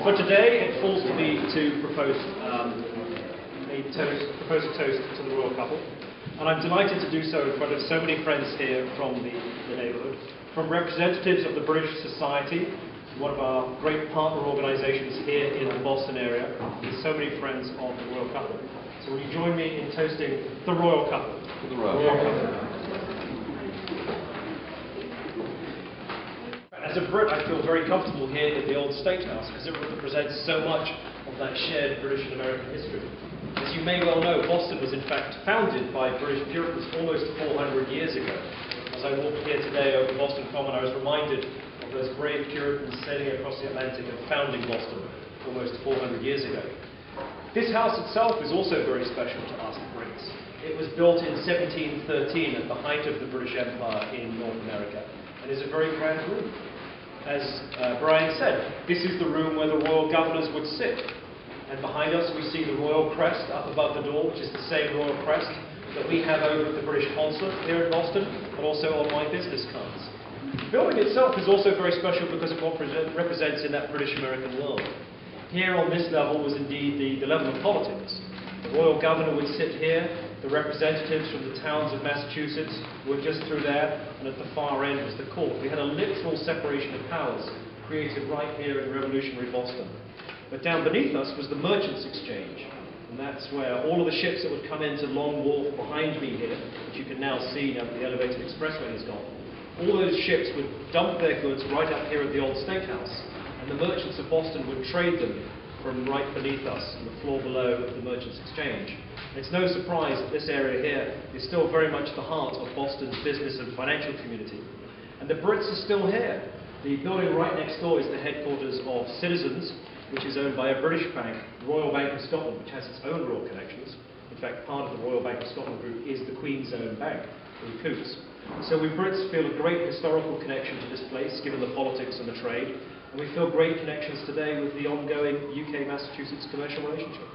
For today, it falls to me to propose a toast to the royal couple, and I'm delighted to do so in front of so many friends here from the neighbourhood, from representatives of the British Society, one of our great partner organisations here in the Boston area, with so many friends of the royal couple. So will you join me in toasting the royal couple? The royal couple. As a Brit, I feel very comfortable here in the old State House because it represents so much of that shared British and American history. As you may well know, Boston was in fact founded by British Puritans almost 400 years ago. As I walked here today over Boston Common, I was reminded of those brave Puritans sailing across the Atlantic and founding Boston almost 400 years ago. This house itself is also very special to us Brits. It was built in 1713 at the height of the British Empire in North America and is a very grand room. As Brian said, this is the room where the royal governors would sit. And behind us we see the royal crest up above the door, which is the same royal crest that we have over at the British Consulate here in Boston, and also on my business cards. The building itself is also very special because of what it represents in that British-American world. Here on this level was indeed the level of politics. The royal governor would sit here, the representatives from the towns of Massachusetts were just through there, and at the far end was the court. We had a literal separation of powers created right here in revolutionary Boston. But down beneath us was the Merchants Exchange, and that's where all of the ships that would come into Long Wharf behind me here, which you can now see now that the elevated expressway is gone, all those ships would dump their goods right up here at the old State House, and the merchants of Boston would trade them from right beneath us, on the floor below of the Merchants Exchange. It's no surprise that this area here is still very much the heart of Boston's business and financial community. And the Brits are still here. The building right next door is the headquarters of Citizens, which is owned by a British bank, the Royal Bank of Scotland, which has its own royal connections. In fact, part of the Royal Bank of Scotland group is the Queen's own bank, in Coots. So we Brits feel a great historical connection to this place, given the politics and the trade, and we feel great connections today with the ongoing UK-Massachusetts commercial relationship.